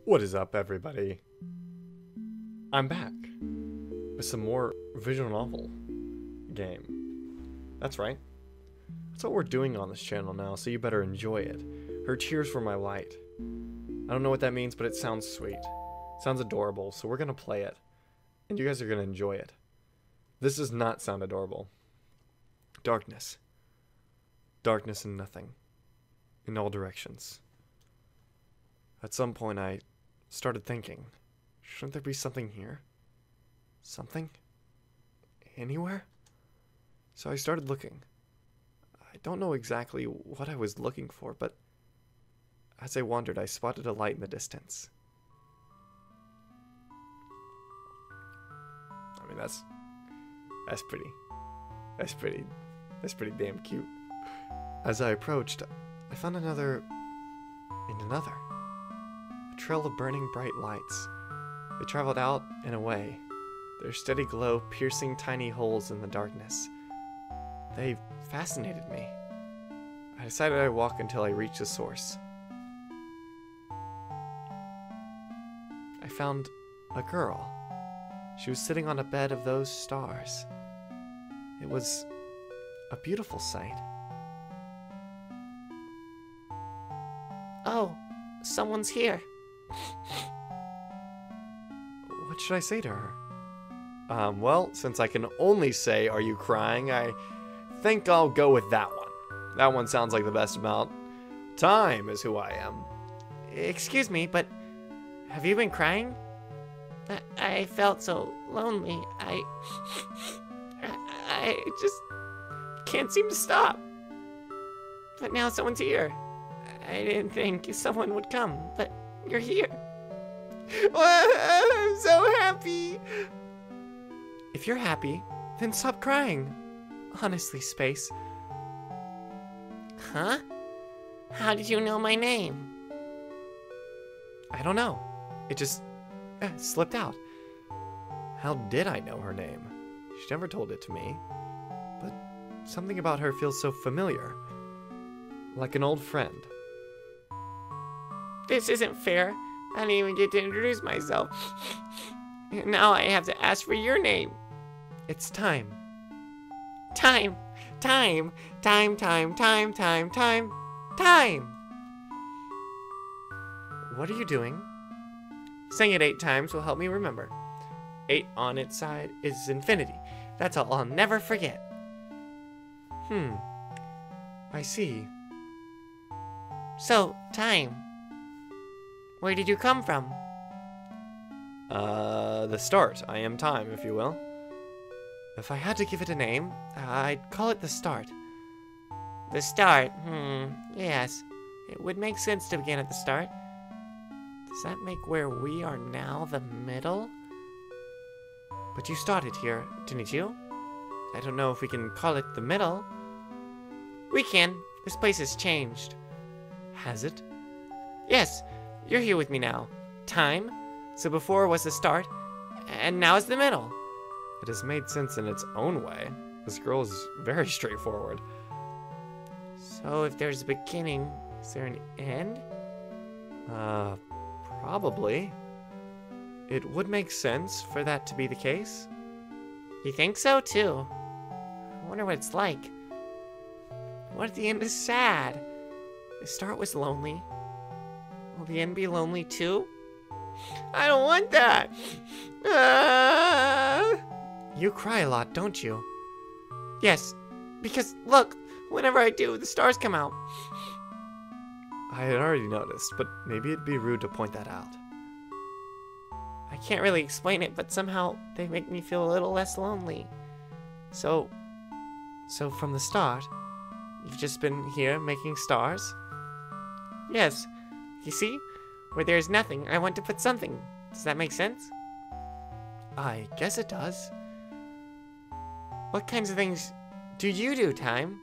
What is up, everybody? I'm back with some more visual novel game. That's right. That's what we're doing on this channel now, so you better enjoy it. Her tears were my light. I don't know what that means, but it sounds sweet. It sounds adorable, so we're gonna play it. And you guys are gonna enjoy it. This does not sound adorable. Darkness. Darkness and nothing. In all directions. At some point I started thinking, shouldn't there be something here? Something? Anywhere? So I started looking. I don't know exactly what I was looking for, but as I wandered, I spotted a light in the distance. I mean, that's pretty damn cute. As I approached, I found another and another. A trail of burning bright lights. They traveled out and away, their steady glow piercing tiny holes in the darkness. They fascinated me. I decided I'd walk until I reached the source. I found a girl. She was sitting on a bed of those stars. It was a beautiful sight. Oh, someone's here. What should I say to her? Well, since I can only say, "Are you crying?" I think I'll go with that one. That one sounds like the best amount. Time is who I am. Excuse me, but have you been crying? I felt so lonely. I just can't seem to stop. But now someone's here. I didn't think someone would come, but you're here. I'm so happy. If you're happy, then stop crying. Honestly, Space. Huh? How did you know my name? I don't know. It just slipped out. How did I know her name? She never told it to me. But something about her feels so familiar. Like an old friend. This isn't fair. I didn't even get to introduce myself. Now I have to ask for your name. It's time. Time. Time. Time, time, time, time, time. Time. What are you doing? Saying it 8 times will help me remember. 8 on its side is infinity. That's all I'll never forget. I see. So, Time. Where did you come from? The start. I am time, if you will. If I had to give it a name, I'd call it the start. The start. Yes. It would make sense to begin at the start. Does that make where we are now the middle? But you started here, didn't you? I don't know if we can call it the middle. We can. This place has changed. Has it? Yes. You're here with me now. Time. So before was the start, and now is the middle. It has made sense in its own way. This girl is very straightforward. So if there's a beginning, is there an end? Probably. It would make sense for that to be the case. You think so, too? I wonder what it's like. What if the end is sad? The start was lonely. Will the end be lonely, too? I don't want that! You cry a lot, don't you? Yes, because, look, whenever I do, the stars come out. I had already noticed, but maybe it'd be rude to point that out. I can't really explain it, but somehow they make me feel a little less lonely. So from the start, you've just been here making stars? Yes. You see? Where there's nothing, I want to put something. Does that make sense? I guess it does. What kinds of things do you do, Time?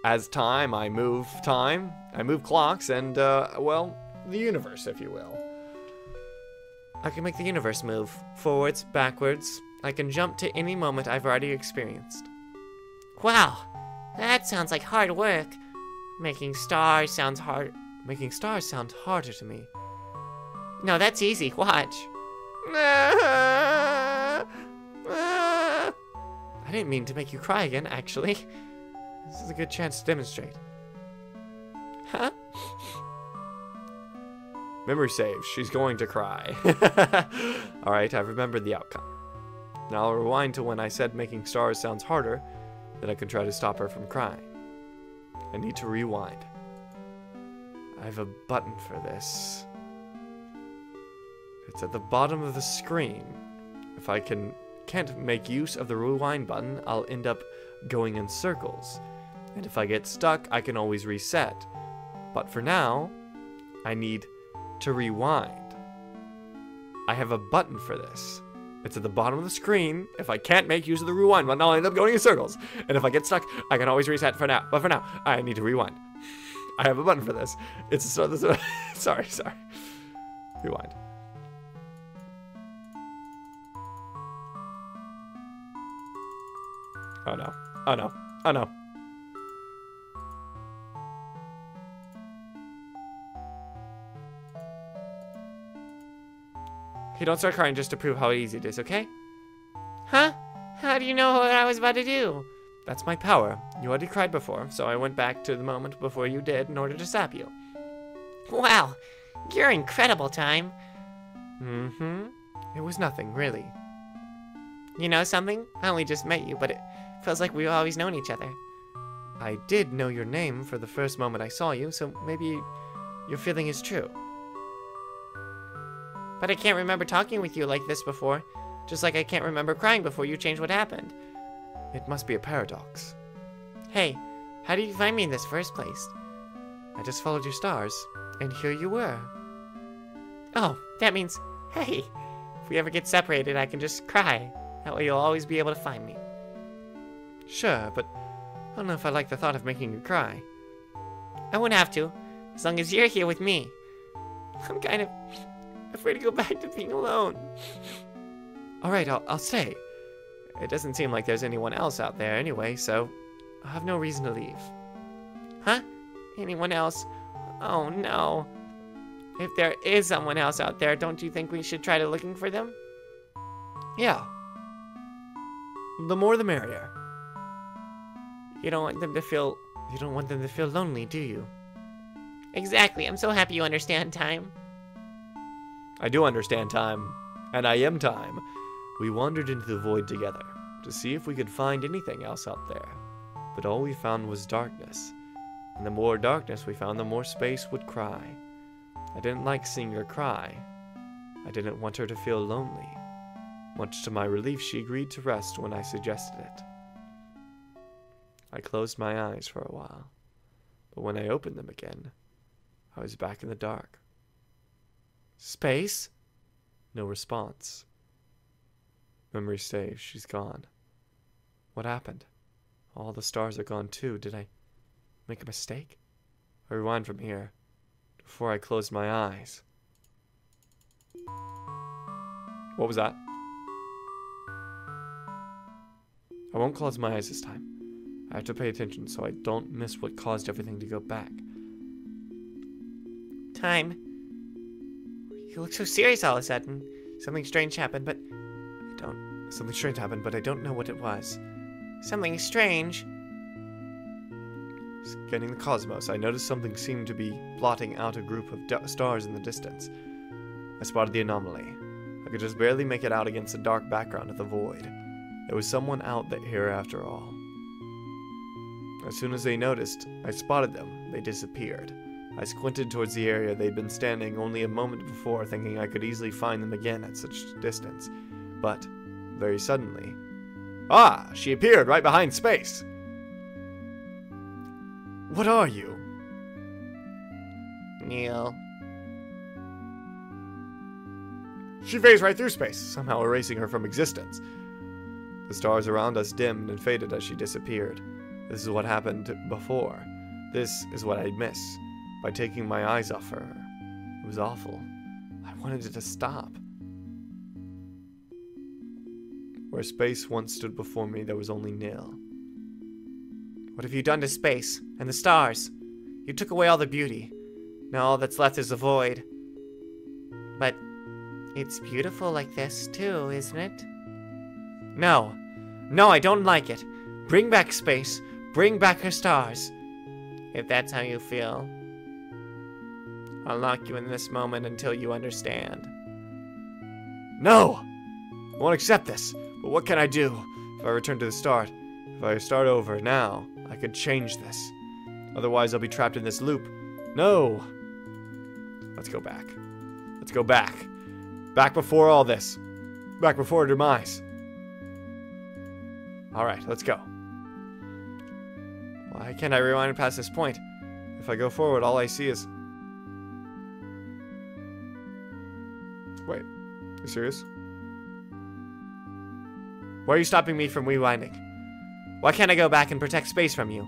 As time, I move time. I move clocks and, well, the universe, if you will. I can make the universe move. Forwards, backwards. I can jump to any moment I've already experienced. Wow, that sounds like hard work. Making stars sounds hard. making stars sounds harder to me. No, that's easy. Watch. I didn't mean to make you cry again, actually. This is a good chance to demonstrate. Huh? Memory save. She's going to cry. Alright, I've remembered the outcome. Now I'll rewind to when I said making stars sounds harder, then I can try to stop her from crying. I need to rewind. I have a button for this. It's at the bottom of the screen. If I can't make use of the rewind button, I'll end up going in circles. And if I get stuck, I can always reset. But for now, I need to rewind. I have a button for this. It's at the bottom of the screen. If I can't make use of the rewind button, I'll end up going in circles. And if I get stuck, I can always reset for now. But for now, I need to rewind. I have a button for this. It's sorry. Rewind. Oh no. Oh no. Oh no. Okay, don't start crying just to prove how easy it is, okay? Huh? How do you know what I was about to do? That's my power. You already cried before, so I went back to the moment before you did in order to sap you. Wow, you're incredible, Time. Mm-hmm. It was nothing, really. You know something? I only just met you, but it feels like we've always known each other. I did know your name for the first moment I saw you, so maybe your feeling is true. But I can't remember talking with you like this before, just like I can't remember crying before you changed what happened. It must be a paradox. Hey, how did you find me in this first place? I just followed your stars, and here you were. Oh, that means, hey, if we ever get separated, I can just cry. That way you'll always be able to find me. Sure, but I don't know if I like the thought of making you cry. I wouldn't have to, as long as you're here with me. I'm kind of afraid to go back to being alone. Alright, I'll stay. It doesn't seem like there's anyone else out there anyway, so I have no reason to leave. Huh? Anyone else? Oh no. If there is someone else out there, don't you think we should try to looking for them? Yeah. The more the merrier. You don't want them to feel lonely, do you? Exactly. I'm so happy you understand, Time. I do understand Time, and I am Time. We wandered into the void together to see if we could find anything else out there, but all we found was darkness. And the more darkness we found, the more Space would cry. I didn't like seeing her cry. I didn't want her to feel lonely. Much to my relief, she agreed to rest when I suggested it. I closed my eyes for a while, but when I opened them again, I was back in the dark. Space? No response. Memory saved. She's gone. What happened? All the stars are gone too. Did I make a mistake? I rewind from here, before I closed my eyes. What was that? I won't close my eyes this time. I have to pay attention so I don't miss what caused everything to go back. Time. You look so serious all of a sudden. Something strange happened, but Something strange happened, but I don't know what it was. Something strange? Scanning the cosmos, I noticed something seemed to be blotting out a group of stars in the distance. I spotted the anomaly. I could just barely make it out against the dark background of the void. There was someone out here after all. As soon as they noticed, I spotted them. They disappeared. I squinted towards the area they'd been standing only a moment before, thinking I could easily find them again at such distance. But very suddenly, she appeared right behind Space. What are you? Neil. She phased right through Space, somehow erasing her from existence. The stars around us dimmed and faded as she disappeared. This is what happened before. This is what I'd miss by taking my eyes off her. It was awful. I wanted it to stop. Where Space once stood before me, there was only Nil. What have you done to Space and the stars? You took away all the beauty. Now all that's left is the void. But it's beautiful like this too, isn't it? No. No, I don't like it. Bring back space. Bring back her stars. If that's how you feel. I'll lock you in this moment until you understand. No! I won't accept this. But what can I do? If I return to the start, if I start over now, I could change this. Otherwise, I'll be trapped in this loop. No! Let's go back. Let's go back. Back before all this. Back before her demise. Alright, let's go. Why can't I rewind past this point? If I go forward, all I see is... Wait, are you serious? Why are you stopping me from rewinding? Why can't I go back and protect space from you?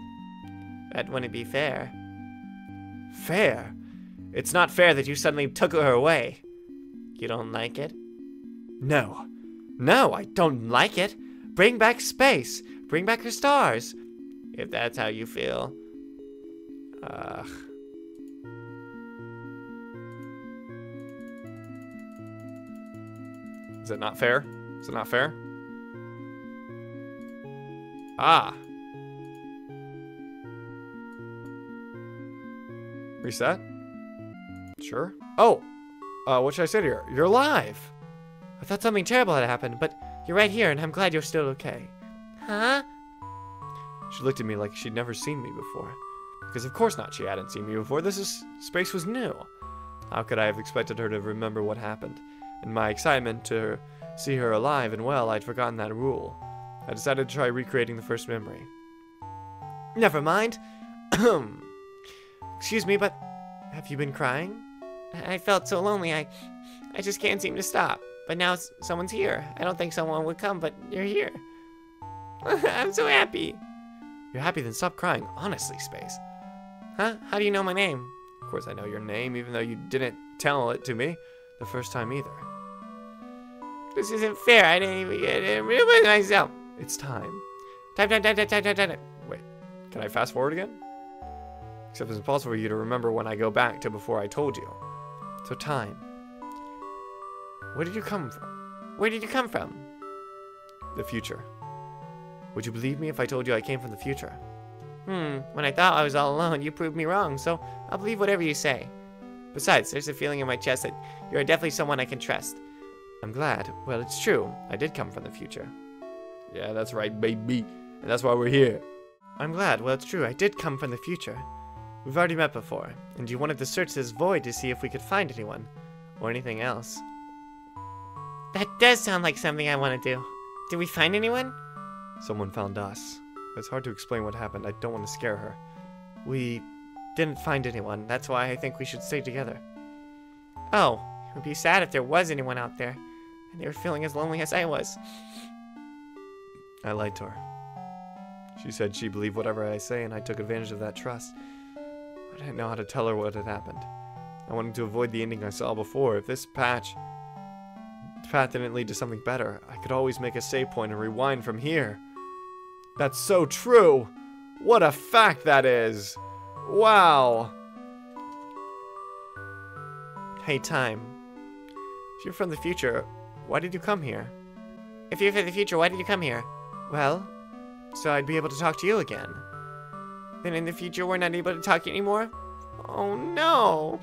That wouldn't be fair. Fair? It's not fair that you suddenly took her away. You don't like it? No. No, I don't like it. Bring back space. Bring back her stars. If that's how you feel. Is it not fair? Is it not fair? Ah. Reset? Sure. Oh! What should I say to her? You're alive! I thought something terrible had happened, but you're right here, and I'm glad you're still okay. Huh? She looked at me like she'd never seen me before. Because of course not, she hadn't seen me before. Space was new. How could I have expected her to remember what happened? In my excitement to see her alive and well, I'd forgotten that rule. I decided to try recreating the first memory. Never mind. Excuse me, but have you been crying? I felt so lonely, I just can't seem to stop. But now someone's here. I don't think someone would come, but you're here. I'm so happy. You're happy? Then stop crying. Honestly, Space. Huh? How do you know my name? Of course I know your name, even though you didn't tell it to me the first time either. This isn't fair. I didn't realize myself. It's time. Time. Wait, can I fast forward again? Except it's impossible for you to remember when I go back to before I told you. So time. Where did you come from? Where did you come from? The future. Would you believe me if I told you I came from the future? When I thought I was all alone, you proved me wrong, so I'll believe whatever you say. Besides, there's a feeling in my chest that you're definitely someone I can trust. I'm glad. Well, it's true. I did come from the future. Yeah, that's right, baby. And that's why we're here. I'm glad. Well, it's true. I did come from the future. We've already met before, and you wanted to search this void to see if we could find anyone. Or anything else. That does sound like something I want to do. Did we find anyone? Someone found us. It's hard to explain what happened. I don't want to scare her. We didn't find anyone. That's why I think we should stay together. Oh, it would be sad if there was anyone out there, and they were feeling as lonely as I was. I lied to her. She said she believed whatever I say, and I took advantage of that trust. I didn't know how to tell her what had happened. I wanted to avoid the ending I saw before. If this path didn't lead to something better, I could always make a save point and rewind from here. That's so true! What a fact that is! Wow! Hey, Time. If you're from the future, why did you come here? If you're from the future, why did you come here? Well, so I'd be able to talk to you again. Then in the future, we're not able to talk anymore? Oh, no!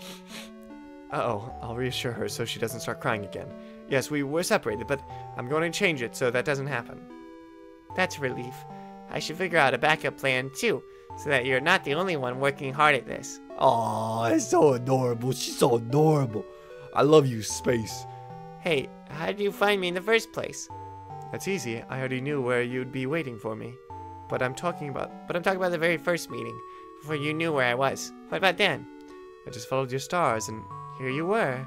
Uh-oh, I'll reassure her so she doesn't start crying again. Yes, we were separated, but I'm going to change it so that doesn't happen. That's a relief. I should figure out a backup plan, too, so that you're not the only one working hard at this. Aw, it's so adorable. She's so adorable. I love you, Space. Hey, how did you find me in the first place? That's easy. I already knew where you'd be waiting for me. But I'm talking about the very first meeting, before you knew where I was. What about then? I just followed your stars, and here you were.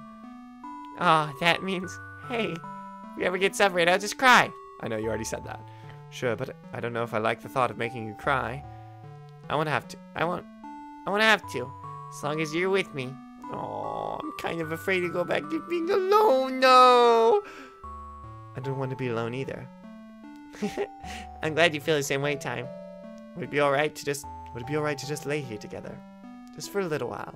Ah, that means, hey, if we ever get separated, I'll just cry. I know, you already said that. Sure, but I don't know if I like the thought of making you cry. I won't have to. I won't have to, as long as you're with me. Oh, I'm kind of afraid to go back to being alone, no! I don't want to be alone either. I'm glad you feel the same way, Time. Would it be alright to just lay here together? Just for a little while.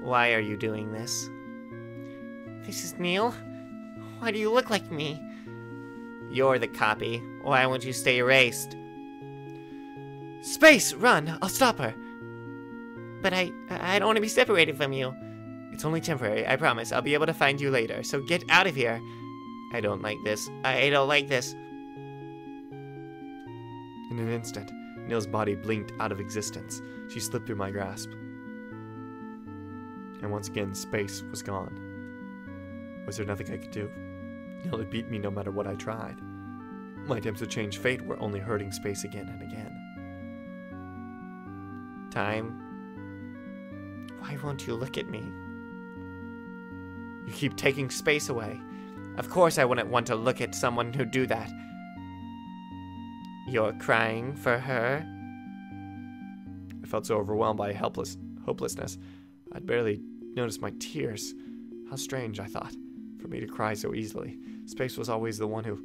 Why are you doing this? This is Neil. Why do you look like me? You're the copy. Why won't you stay erased? Space, run! I'll stop her. But I don't want to be separated from you. It's only temporary, I promise. I'll be able to find you later, so get out of here. I don't like this. I don't like this. In an instant, Neil's body blinked out of existence. She slipped through my grasp. And once again, space was gone. Was there nothing I could do? Neil had beat me no matter what I tried. My attempts to change fate were only hurting space again and again. Time. Why won't you look at me? You keep taking space away. Of course I wouldn't want to look at someone who'd do that. You're crying for her? I felt so overwhelmed by hopelessness. I'd barely noticed my tears. How strange, I thought, for me to cry so easily. Space was always the one who...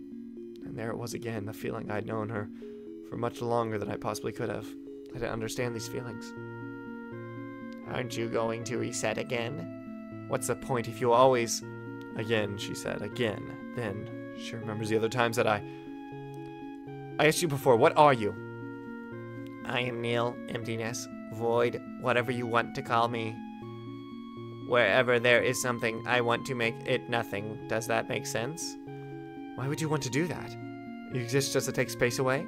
And there it was again, the feeling I'd known her for much longer than I possibly could have. I didn't understand these feelings. Aren't you going to reset again? What's the point if you always... Again, she said, again. Then, she remembers the other times that I asked you before, what are you? I am Neil, emptiness, void, whatever you want to call me. Wherever there is something, I want to make it nothing. Does that make sense? Why would you want to do that? You exist just to take space away?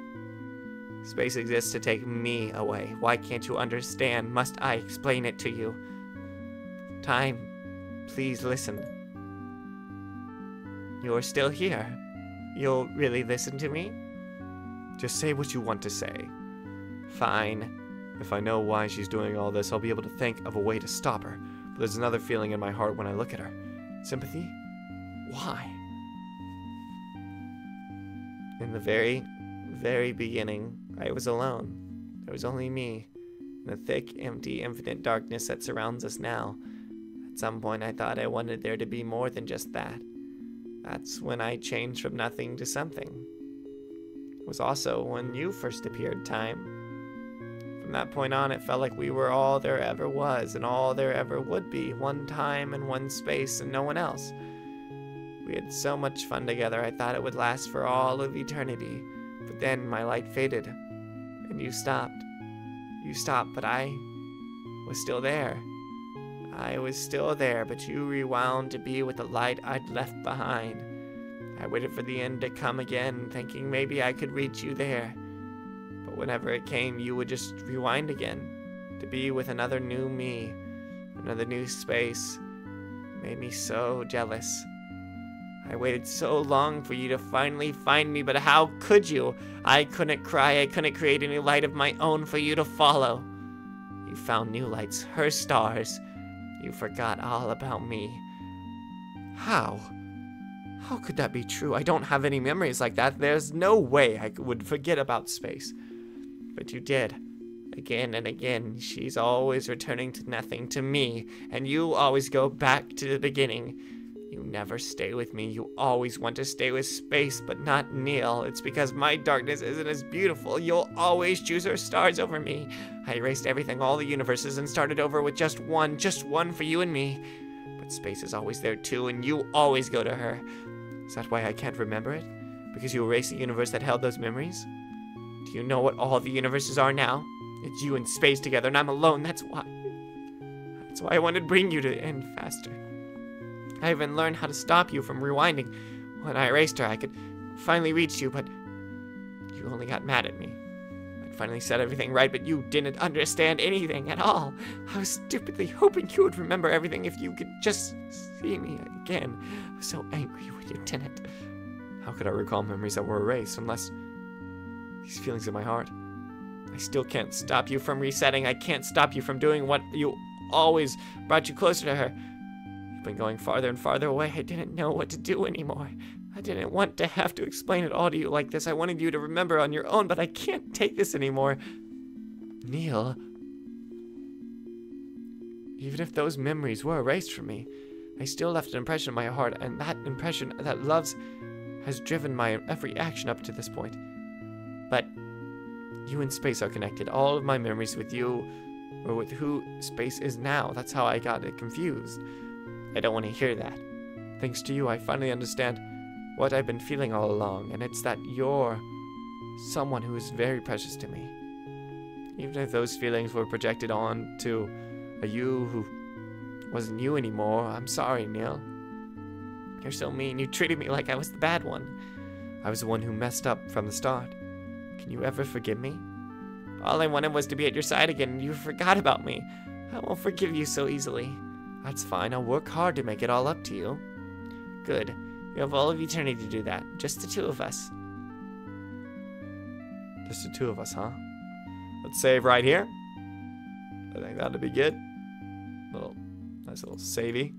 Space exists to take me away. Why can't you understand? Must I explain it to you? Time, please listen. You're still here. You'll really listen to me? Just say what you want to say. Fine. If I know why she's doing all this, I'll be able to think of a way to stop her. But there's another feeling in my heart when I look at her. Sympathy? Why? In the very, very beginning, I was alone. There was only me, and the thick, empty, infinite darkness that surrounds us now. At some point, I thought I wanted there to be more than just that. That's when I changed from nothing to something. It was also when you first appeared, Time. From that point on, it felt like we were all there ever was, and all there ever would be. One time and one space, and no one else. We had so much fun together, I thought it would last for all of eternity. But then my light faded, and you stopped. You stopped, but I was still there. I was still there, but you rewound to be with the light I'd left behind. I waited for the end to come again, thinking maybe I could reach you there. But whenever it came, you would just rewind again, to be with another new me, another new space. It made me so jealous. I waited so long for you to finally find me, but how could you? I couldn't cry, I couldn't create a new light of my own for you to follow. You found new lights, her stars. You forgot all about me. How? How could that be true? I don't have any memories like that. There's no way I would forget about space. But you did. Again and again. She's always returning to nothing, to me. And you always go back to the beginning. You never stay with me. You always want to stay with space, but not Neil. It's because my darkness isn't as beautiful. You'll always choose her stars over me. I erased everything, all the universes, and started over with just one for you and me. But space is always there too, and you always go to her. Is that why I can't remember it? Because you erased the universe that held those memories? Do you know what all the universes are now? It's you and space together, and I'm alone. That's why. That's why I wanted to bring you to the end faster. I even learned how to stop you from rewinding. When I erased her, I could finally reach you, but you only got mad at me. I'd finally said everything right, but you didn't understand anything at all. I was stupidly hoping you would remember everything if you could just see me again. I was so angry when you didn't. How could I recall memories that were erased unless these feelings in my heart? I still can't stop you from resetting. I can't stop you from doing what you always brought you closer to her. Been going farther and farther away. I didn't know what to do anymore. I didn't want to have to explain it all to you like this. I wanted you to remember on your own, but I can't take this anymore. Neil, even if those memories were erased from me, I still left an impression in my heart, and that impression, that love, has driven my every action up to this point. But you and space are connected. All of my memories with you or with who space is now. That's how I got it confused. I don't want to hear that. Thanks to you, I finally understand what I've been feeling all along, and it's that you're someone who is very precious to me. Even if those feelings were projected on to a you who wasn't you anymore, I'm sorry, Neil. You're so mean. You treated me like I was the bad one. I was the one who messed up from the start. Can you ever forgive me? All I wanted was to be at your side again, and you forgot about me. I won't forgive you so easily. That's fine. I'll work hard to make it all up to you. Good. You have all of eternity to do that. Just the two of us. Just the two of us, huh? Let's save right here. I think that'd be good. Nice little savey.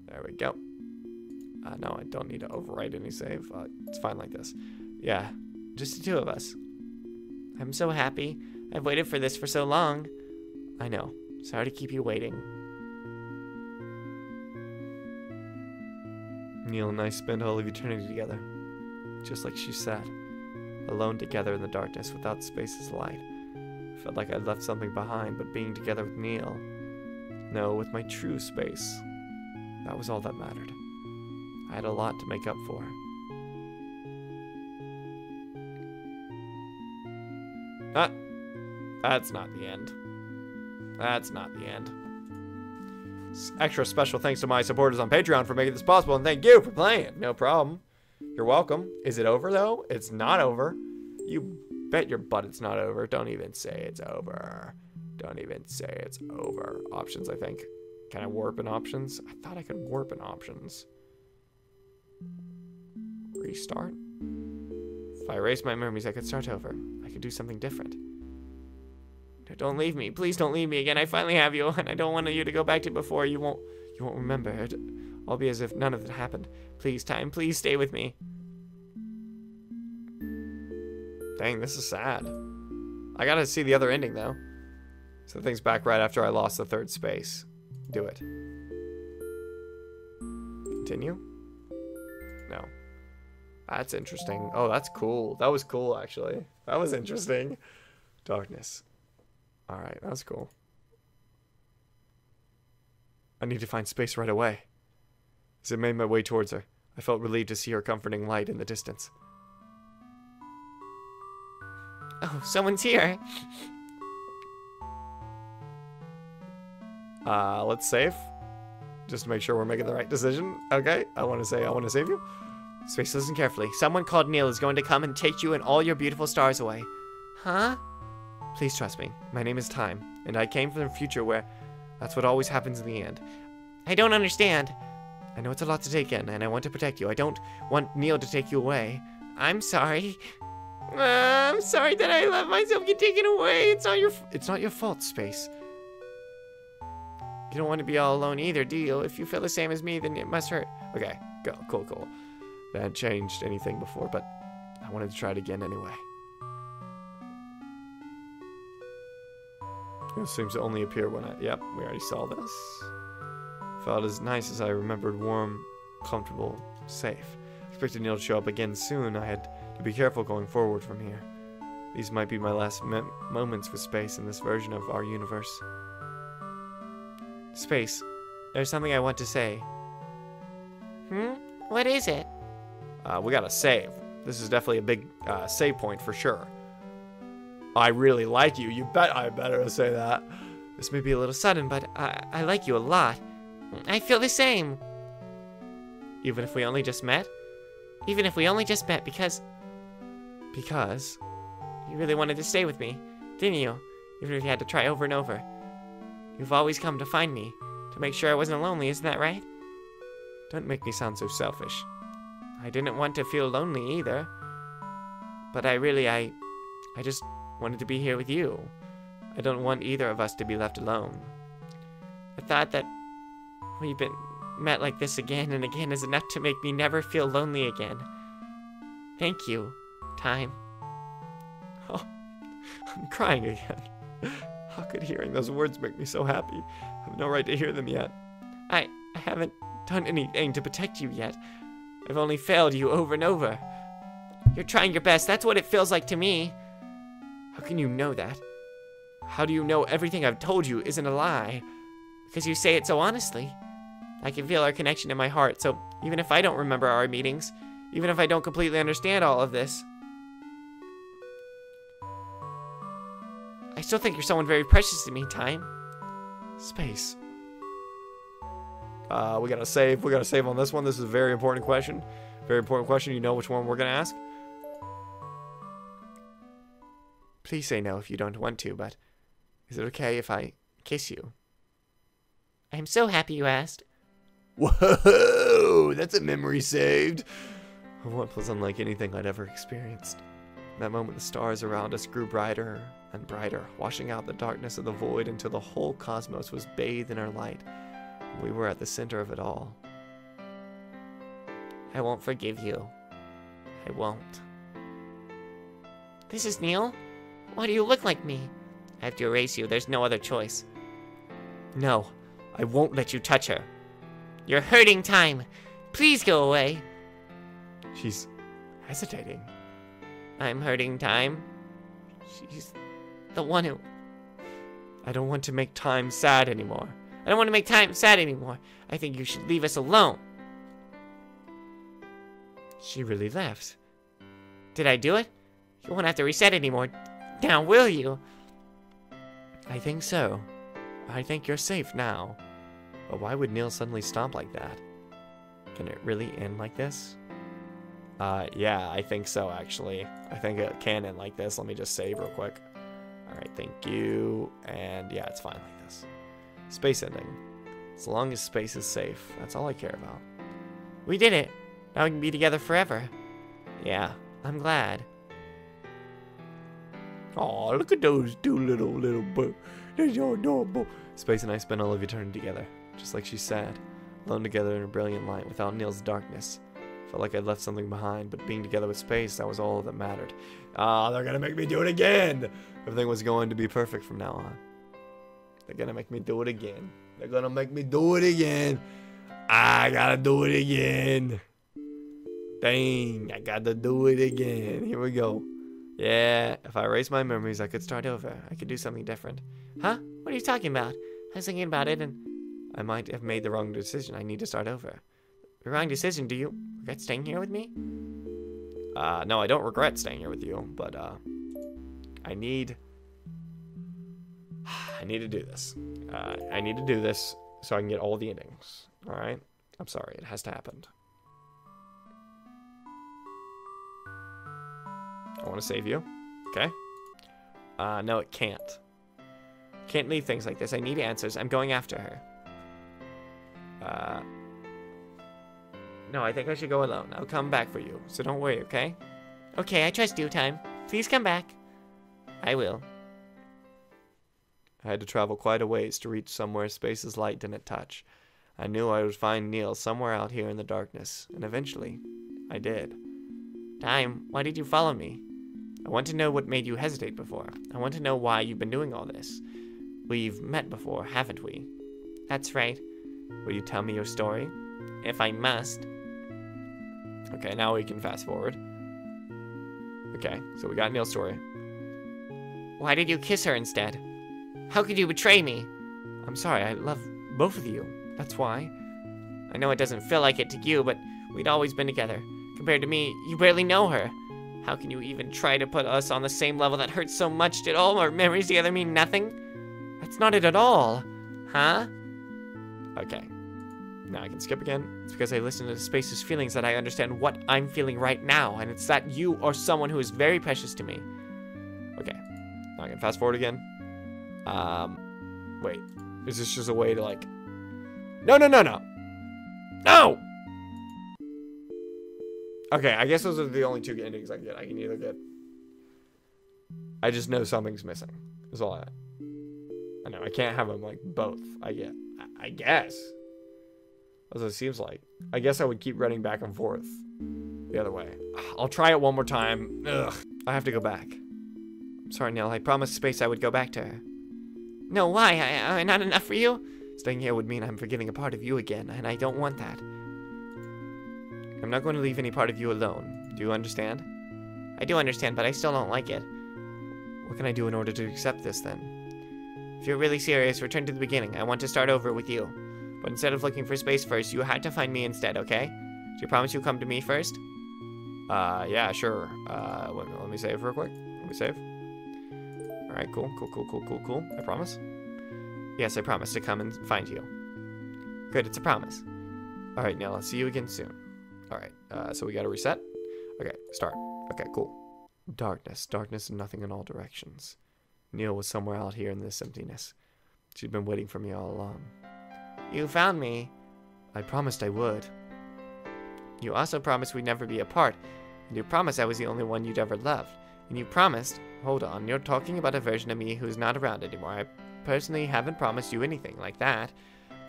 There we go. No, I don't need to overwrite any save. It's fine like this. Yeah, just the two of us. I'm so happy. I've waited for this for so long. I know. Sorry to keep you waiting. Neil and I spent all of eternity together. Just like she said. Alone together in the darkness without space's light. I felt like I'd left something behind, but being together with Neil, no, with my true space, that was all that mattered. I had a lot to make up for. That's not the end. That's not the end. Extra special thanks to my supporters on Patreon for making this possible, and thank you for playing. No problem. You're welcome. Is it over, though? It's not over. You bet your butt it's not over. Don't even say it's over. Don't even say it's over. Options, I think. Can I warp in options? I thought I could warp in options. Restart? If I erase my memories, I could start over. I could do something different. Don't leave me. Please don't leave me again. I finally have you, and I don't want you to go back to before. You won't remember it. I'll be as if none of it happened. Please, time, please stay with me. Dang, this is sad. I gotta see the other ending, though. So things back right after I lost the third space. Do it. Continue? No. That's interesting. Oh, that's cool. That was cool, actually. That was interesting. Darkness. Alright, that was cool. I need to find space right away. As I made my way towards her, I felt relieved to see her comforting light in the distance. Oh, someone's here. Let's save. Just to make sure we're making the right decision. Okay, I want to save you. Space, listen carefully. Someone called Neil is going to come and take you and all your beautiful stars away. Huh? Please trust me. My name is Time, and I came from the future where that's what always happens in the end. I don't understand. I know it's a lot to take in, and I want to protect you. I don't want Neil to take you away. I'm sorry. I'm sorry that I let myself get taken away. It's not your fault, Space. You don't want to be all alone either, do you? If you feel the same as me, then it must hurt. Okay, go. Cool. I hadn't changed anything before, but I wanted to try it again anyway. It seems to only appear when yep, we already saw this. Felt as nice as I remembered, warm, comfortable, safe. Expected Neil to show up again soon. I had to be careful going forward from here. These might be my last moments with Space in this version of our universe. Space, there's something I want to say. What is it? We gotta save. This is definitely a big save point for sure. I really like you. You bet I better say that. This may be a little sudden, but I like you a lot. I feel the same. Even if we only just met? Even if we only just met because... Because? You really wanted to stay with me, didn't you? Even if you had to try over and over. You've always come to find me, to make sure I wasn't lonely, isn't that right? Don't make me sound so selfish. I didn't want to feel lonely either. But I just wanted to be here with you. I don't want either of us to be left alone. I thought that we've been met like this again and again is enough to make me never feel lonely again. Thank you, Time. Oh, I'm crying again. How could hearing those words make me so happy? I have no right to hear them yet. I haven't done anything to protect you yet. I've only failed you over and over. You're trying your best. That's what it feels like to me. How can you know that? How do you know everything I've told you isn't a lie? Because you say it so honestly. I can feel our connection in my heart, so even if I don't remember our meetings, even if I don't completely understand all of this, I still think you're someone very precious to me, Time. Space. We gotta save. We gotta save on this one. This is a very important question. Very important question. You know which one we're gonna ask? Please say no if you don't want to, but is it okay if I kiss you? I'm so happy you asked. Whoa! That's a memory saved. Of what was unlike anything I'd ever experienced. In that moment, the stars around us grew brighter and brighter, washing out the darkness of the void until the whole cosmos was bathed in our light. We were at the center of it all. I won't forgive you. I won't. This is Neil? Why do you look like me? I have to erase you. There's no other choice. No, I won't let you touch her. You're hurting Time. Please go away. She's hesitating. I'm hurting Time. She's the one who... I don't want to make Time sad anymore. I don't want to make Time sad anymore. I think you should leave us alone. She really left. Did I do it? You won't have to reset anymore. Now, will you? I think so. I think you're safe now. But why would Neil suddenly stop like that? Can it really end like this? Yeah, I think so, actually. I think it can end like this. Let me just save real quick. Alright, thank you. And yeah, it's fine like this. Space ending. As long as space is safe, that's all I care about. We did it. Now we can be together forever. Yeah. I'm glad. Oh, look at those two little birds. They're so adorable. Space and I spent all of eternity together, just like she said, alone together in a brilliant light without Neil's darkness. Felt like I'd left something behind, but being together with space, that was all that mattered. Ah, they're gonna make me do it again! Everything was going to be perfect from now on. They're gonna make me do it again. They're gonna make me do it again. I gotta do it again. Dang, I gotta do it again. Here we go. Yeah, if I erase my memories, I could start over. I could do something different. Huh? What are you talking about? I was thinking about it and... I might have made the wrong decision. I need to start over. The wrong decision? Do you regret staying here with me? No, I don't regret staying here with you, but, I need to do this. I need to do this so I can get all the endings. Alright? I'm sorry, it has to happen. I want to save you. Okay? No, it can't. Can't leave things like this. I need answers. I'm going after her. No, I think I should go alone. I'll come back for you, so don't worry, okay? Okay, I trust you, Time. Please come back. I will. I had to travel quite a ways to reach somewhere space's light didn't touch. I knew I would find Neil somewhere out here in the darkness, and eventually, I did. Time, why did you follow me? I want to know what made you hesitate before. I want to know why you've been doing all this. We've met before, haven't we? That's right. Will you tell me your story? If I must. Okay, now we can fast forward. Okay, so we got Neil's story. Why did you kiss her instead? How could you betray me? I'm sorry, I love both of you. That's why. I know it doesn't feel like it to you, but we'd always been together. Compared to me, you barely know her. How can you even try to put us on the same level that hurts so much? Did all our memories together mean nothing? That's not it at all. Huh? Okay. Now I can skip again. It's because I listen to Space's feelings that I understand what I'm feeling right now, and it's that you are someone who is very precious to me. Okay. Now I can fast forward again. Wait. Is this just a way to, like... No! No! Okay, I guess those are the only two endings I can get. I can either get... I just know something's missing. Is all I know. I can't have them, like, both. I guess. That's what it seems like. I guess I would keep running back and forth the other way. I'll try it one more time. Ugh. I have to go back. I'm sorry, Neil. I promised Space I would go back to her. No, why? Am I not enough for you? Staying here would mean I'm forgetting a part of you again, and I don't want that. I'm not going to leave any part of you alone. Do you understand? I do understand, but I still don't like it. What can I do in order to accept this, then? If you're really serious, return to the beginning. I want to start over with you. But instead of looking for space first, you had to find me instead, okay? Do you promise you'll come to me first? Yeah, sure. Let me save real quick. Let me save. Alright, cool. I promise. Yes, I promise to come and find you. Good, it's a promise. Alright, Neil, I'll see you again soon. Alright, so we gotta reset. Okay, start. Okay, cool. Darkness, and nothing in all directions. Neil was somewhere out here in this emptiness. She'd been waiting for me all along. You found me. I promised I would. You also promised we'd never be apart. And you promised I was the only one you'd ever loved. And you promised... Hold on, you're talking about a version of me who's not around anymore. I personally haven't promised you anything like that.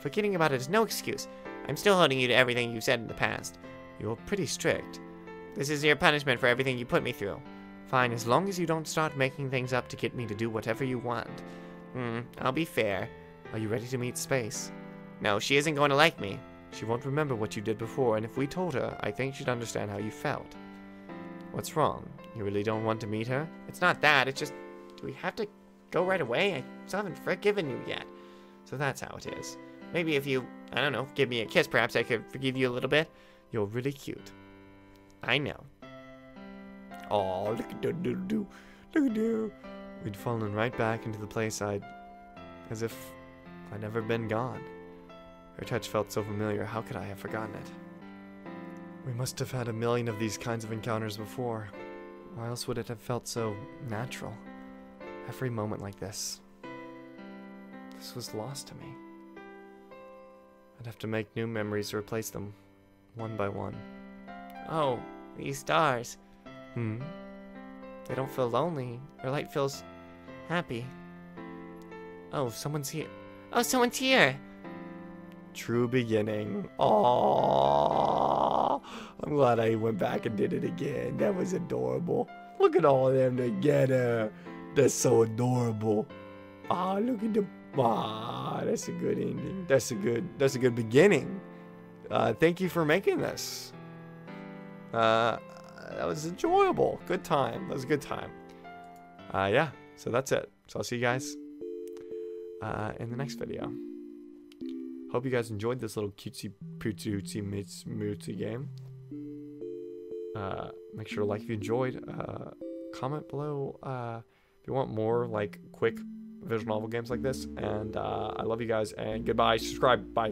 Forgetting about it is no excuse. I'm still holding you to everything you said in the past. You're pretty strict. This is your punishment for everything you put me through. Fine, as long as you don't start making things up to get me to do whatever you want. I'll be fair. Are you ready to meet Space? No, she isn't going to like me. She won't remember what you did before, and if we told her, I think she'd understand how you felt. What's wrong? You really don't want to meet her? It's not that, it's just... Do we have to go right away? I still haven't forgiven you yet. So that's how it is. Maybe if you, I don't know, give me a kiss, perhaps I could forgive you a little bit. You're really cute. I know. Oh, look at that little dude. Look at that. We'd fallen right back into the place as if I'd never been gone. Her touch felt so familiar, how could I have forgotten it? We must have had a million of these kinds of encounters before. Why else would it have felt so natural? Every moment like this. This was lost to me. I'd have to make new memories to replace them, one by one. Oh, these stars. They don't feel lonely. Their light feels happy. Oh, someone's here. Oh, someone's here! True beginning. Oh, I'm glad I went back and did it again. That was adorable. Look at all of them together. That's so adorable. Ah, look at the... Ah, that's a good ending. That's a good beginning. Thank you for making this. That was enjoyable. Good time. That was a good time. Yeah, so that's it. So I'll see you guys in the next video. Hope you guys enjoyed this little cutesy pootsy mootsy game. Make sure to like if you enjoyed. Comment below if you want more like quick visual novel games like this. And I love you guys and goodbye. Subscribe. Bye.